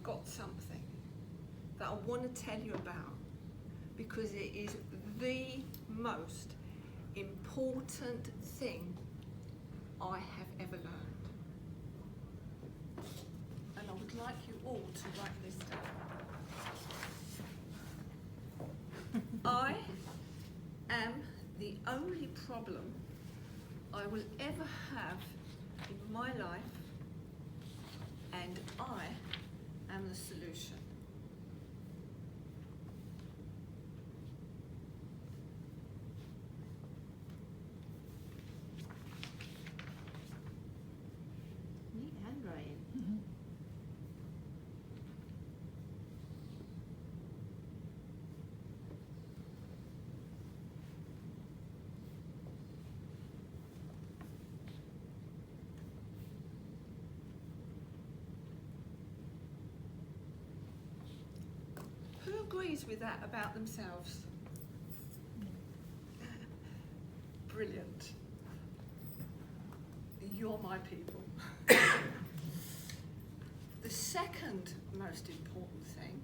got something that I want to tell you about, because it is the most important thing I have ever learned. And I would like you all to write this down. I am the only problem I will ever have in my life, and I am the solution. Neat handwriting. Who agrees with that about themselves? Brilliant. You're my people. The second most important thing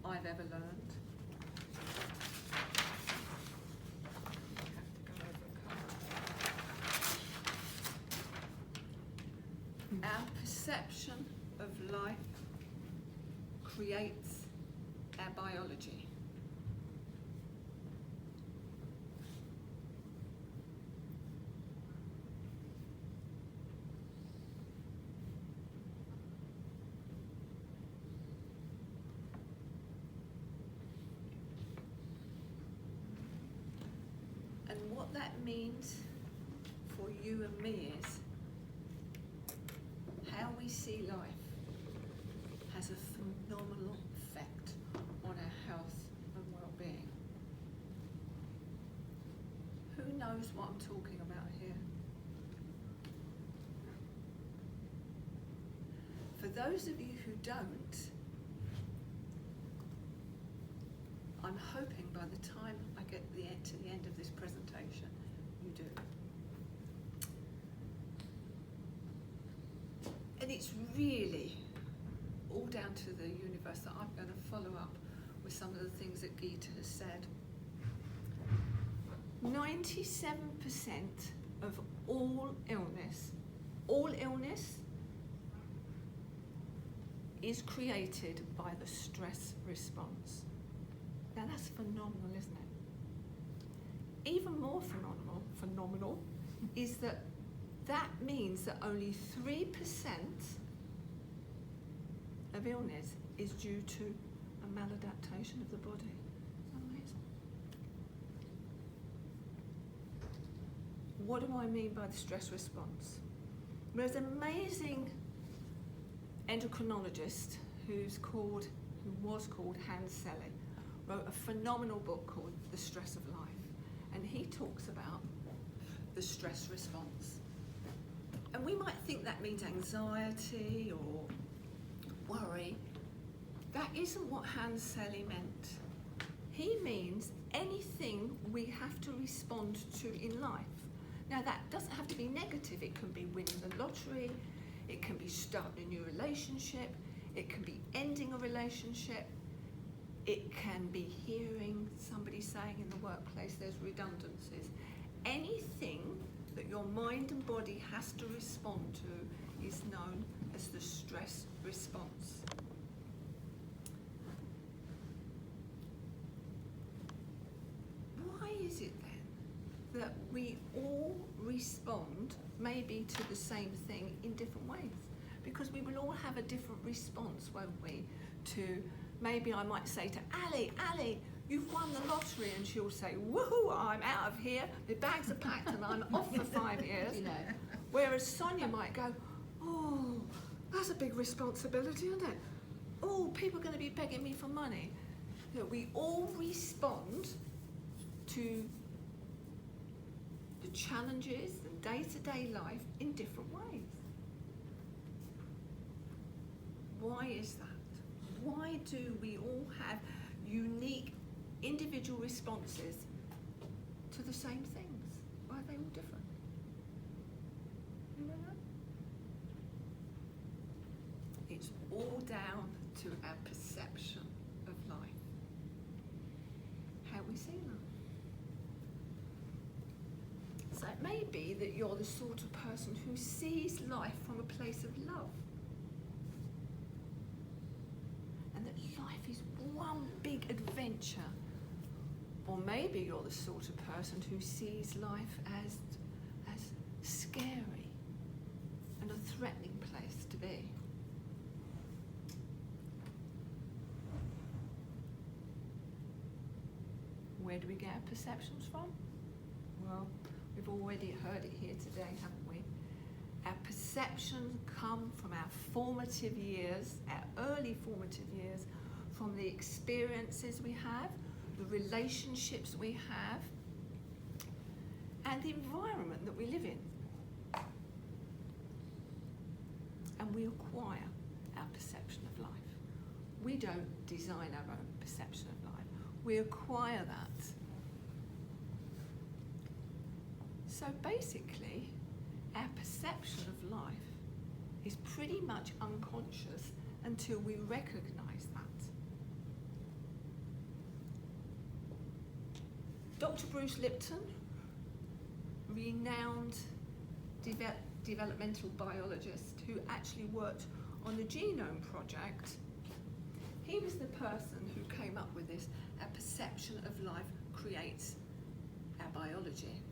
I've ever learned, our perception of life creates our biology. And what that means for you and me is how we see life has a phenomenal effect on our health and well-being. Who knows what I'm talking about here? For those of you who don't, I'm hoping by the time I get to the end of this presentation, you do. And it's really all down to the universe that I'm going to follow up with some of the things that Gita has said. 97% of all illness is created by the stress response. Now that's phenomenal, isn't it? Even more phenomenal is that means that only 3% of illness is due to a maladaptation of the body. Isn't that amazing? What do I mean by the stress response? There's an amazing endocrinologist who was called Hans Selye, wrote a phenomenal book called The Stress of Life, and he talks about the stress response. And we might think that means anxiety or worry. That isn't what Hans Selye meant. He means anything we have to respond to in life. Now that doesn't have to be negative. It can be winning the lottery, it can be starting a new relationship, it can be ending a relationship, it can be hearing somebody saying in the workplace there's redundancies. Anything that your mind and body has to respond to is known as the stress response. Why is it then that we all respond maybe to the same thing in different ways? Because we will all have a different response, won't we, to maybe I might say to Ali, you've won the lottery, and she'll say, woohoo, I'm out of here, the bags are packed and I'm off for 5 years. You know. Whereas Sonia might go, oh, that's a big responsibility, isn't it? Oh, people are going to be begging me for money. You know, we all respond to the challenges and day-to-day life in different ways. Why is that? Why do we all have unique individual responses to the same things? Why are they all different? You know? It's all down to our perception of life. How we see life. So it may be that you're the sort of person who sees life from a place of love. And that life is one big adventure. Or maybe you're the sort of person who sees life as scary and a threatening place to be. Where do we get our perceptions from? Well, we've already heard it here today, haven't we? Our perceptions come from our formative years, our early formative years, from the experiences we have, the relationships we have, and the environment that we live in. And we acquire our perception of life. We don't design our own perception of life. We acquire that. So basically, our perception of life is pretty much unconscious until we recognise that. Dr. Bruce Lipton, renowned developmental biologist who actually worked on the Genome Project, he was the person who came up with this: our perception of life creates our biology.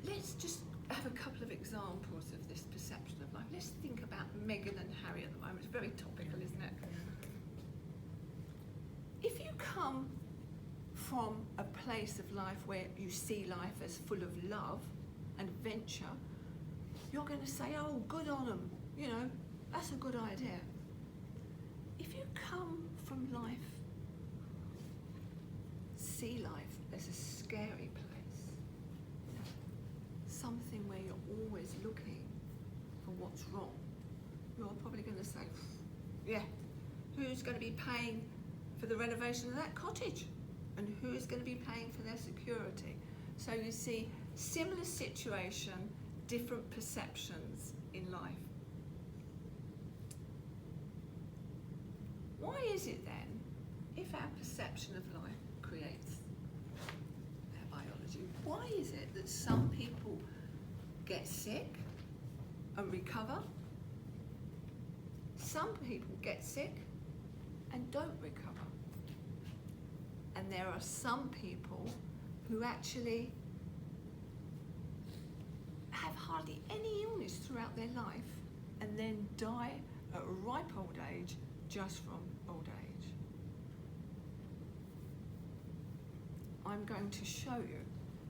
Let's just have a couple of examples of this perception of life. Let's think about Meghan and Harry at the moment. It's very topical, isn't it? If you come from a place of life where you see life as full of love and adventure, you're going to say, oh, good on them, you know, that's a good idea. If you come from life, see life as a scary place, something where you're always looking for what's wrong, you're probably going to say, yeah, who's going to be paying for the renovation of that cottage? And who's going to be paying for their security? So you see, similar situation, different perceptions in life. Why is it then, if our perception of life creates our biology, why is it that some people get sick and recover? Some people get sick and don't recover. And there are some people who actually have hardly any illness throughout their life and then die at a ripe old age just from old age. I'm going to show you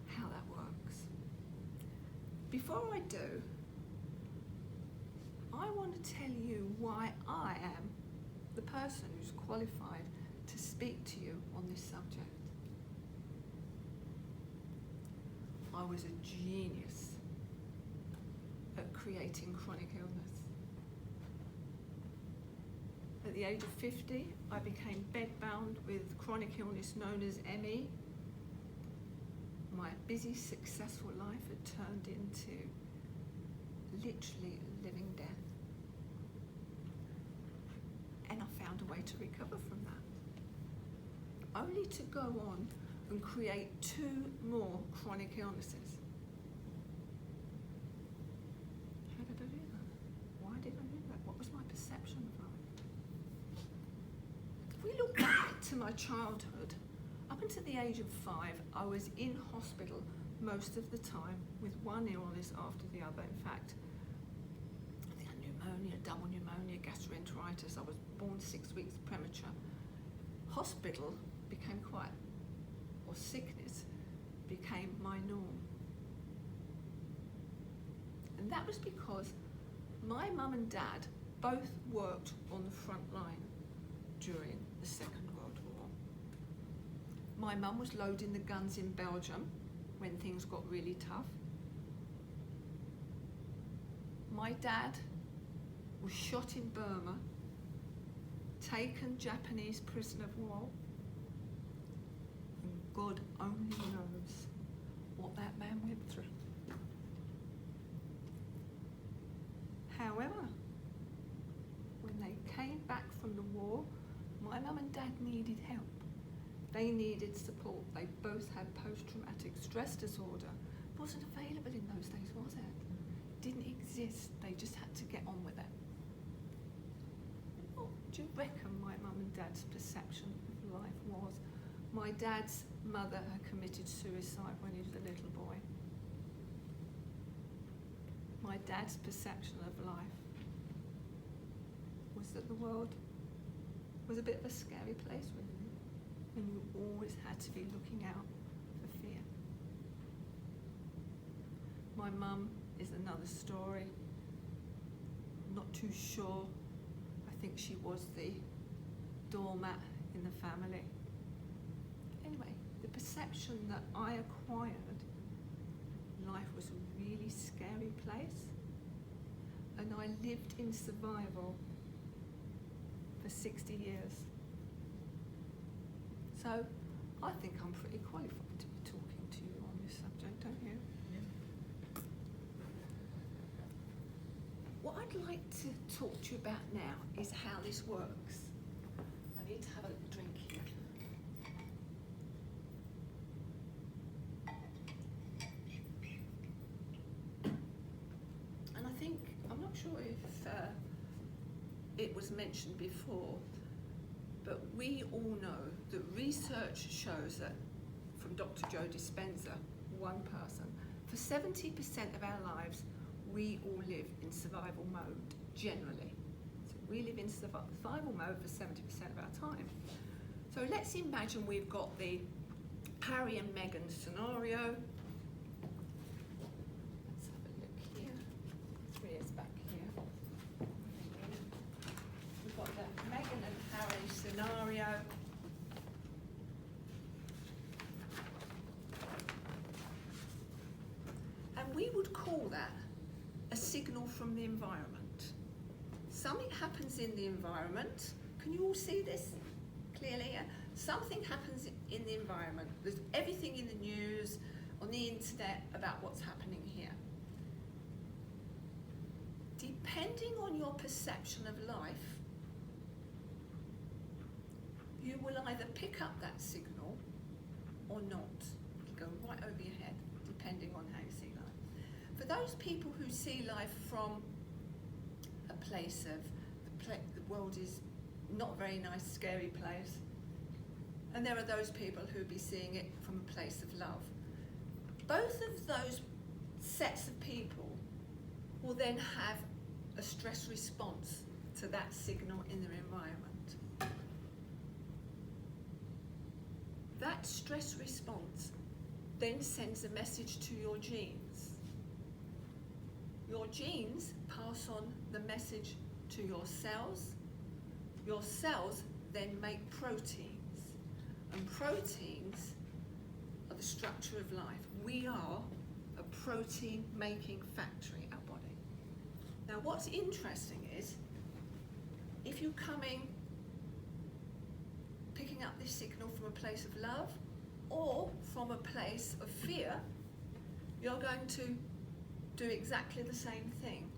how that works. Before I do, I want to tell you why I am the person who's qualified to speak to you on this subject. I was a genius at creating chronic illness. At the age of 50, I became bedbound with chronic illness known as ME. My busy, successful life had turned into literally living death. And I found a way to recover from that, only to go on and create 2 more chronic illnesses. How did I do that? Why did I do that? What was my perception of life? If we look back to my childhood, up until the age of 5, I was in hospital most of the time with one illness after the other. In fact, I had pneumonia, double pneumonia, gastroenteritis. I was born 6 weeks premature. Hospital became or sickness became my norm. And that was because my mum and dad both worked on the front line during the Second World War. My mum was loading the guns in Belgium when things got really tough. My dad was shot in Burma, taken Japanese prisoner of war, and God only knows what that man went through. However, when they came back from the war, my mum and dad needed help. They needed support. They both had post-traumatic stress disorder. It wasn't available in those days, was it? It didn't exist. They just had to get on with it. What do you reckon my mum and dad's perception of life was? My dad's mother had committed suicide when he was a little boy. My dad's perception of life was that the world was a bit of a scary place, really, and you always had to be looking out for fear. My mum is another story. I'm not too sure. I think she was the doormat in the family. Anyway, the perception that I acquired, life was a really scary place, and I lived in survival for 60 years. So I think I'm pretty qualified to be talking to you on this subject, don't you? Yeah. What I'd like to talk to you about now is how this works. I need to have a little drink here. And I think, I'm not sure if it was mentioned before, but we all know that research shows that, from Dr. Joe Dispenza, one person, for 70% of our lives, we all live in survival mode, generally. So we live in survival mode for 70% of our time. So let's imagine we've got the Harry and Meghan scenario. Let's have a look here. 3 years back here. We've got the Meghan and Harry scenario. And we would call that a signal from the environment. Something happens in the environment. Can you all see this clearly? Yeah? Something happens in the environment. There's everything in the news, on the internet about what's happening here. Depending on your perception of life, you will either pick up that signal or not. It'll go right over your head, depending on how you see life. For those people who see life from a place of the world is not a very nice, scary place, and there are those people who'll be seeing it from a place of love. Both of those sets of people will then have a stress response to that signal in their environment. That stress response then sends a message to your genes. Your genes pass on the message to your cells. Your cells then make proteins, and proteins are the structure of life. We are a protein-making factory, our body. Now, what's interesting is, if you're picking up this signal from a place of love or from a place of fear, you're going to do exactly the same thing.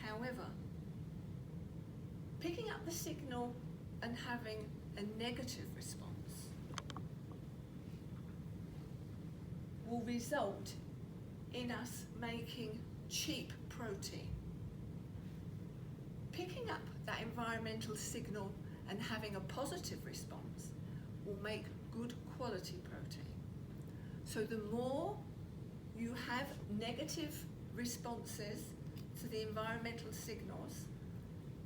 However, picking up the signal and having a negative response will result in us making cheap protein. Picking up that environmental signal and having a positive response will make good quality protein. So the more you have negative responses to the environmental signals,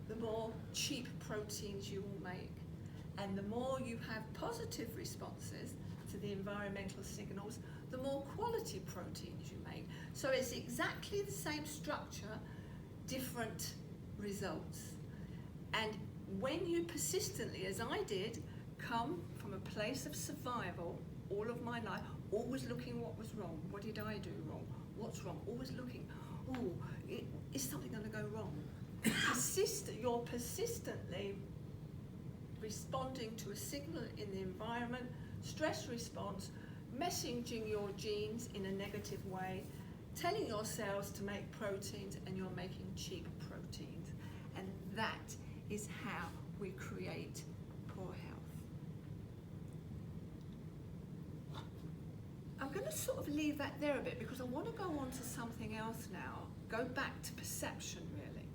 the more cheap proteins you will make. And the more you have positive responses to the environmental signals, the more quality proteins you make. So it's exactly the same structure, different results. And when you persistently, as I did, come from a place of survival all of my life, always looking what was wrong, what did I do wrong, what's wrong, always looking, oh, is something going to go wrong? You're persistently responding to a signal in the environment, stress response, messaging your genes in a negative way, telling your cells to make proteins and you're making cheap proteins. And that is how we create poor health. I'm going to sort of leave that there a bit because I want to go on to something else now. Go back to perception, really.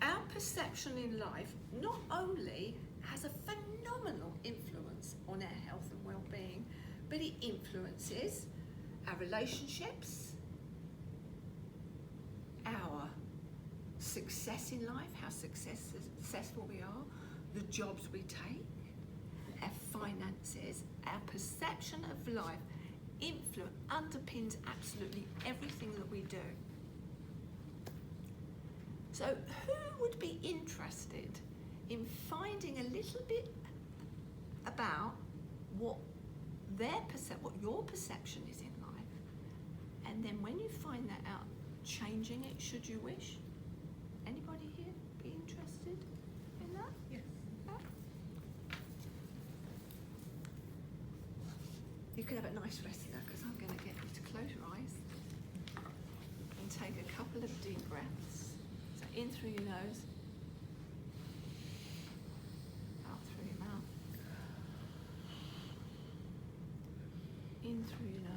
Our perception in life not only has a phenomenal influence on our health and well-being, but it influences our relationships, our success in life, how successful we are, the jobs we take, our finances, our perception of life underpins absolutely everything that we do. So who would be interested in finding a little bit about what your perception is in life, and then when you find that out, changing it should you wish? Anybody here be interested in that? Yes. Yeah. You can have a nice rest now because I'm going to get you to close your eyes and take a couple of deep breaths. So in through your nose, out through your mouth, in through your nose.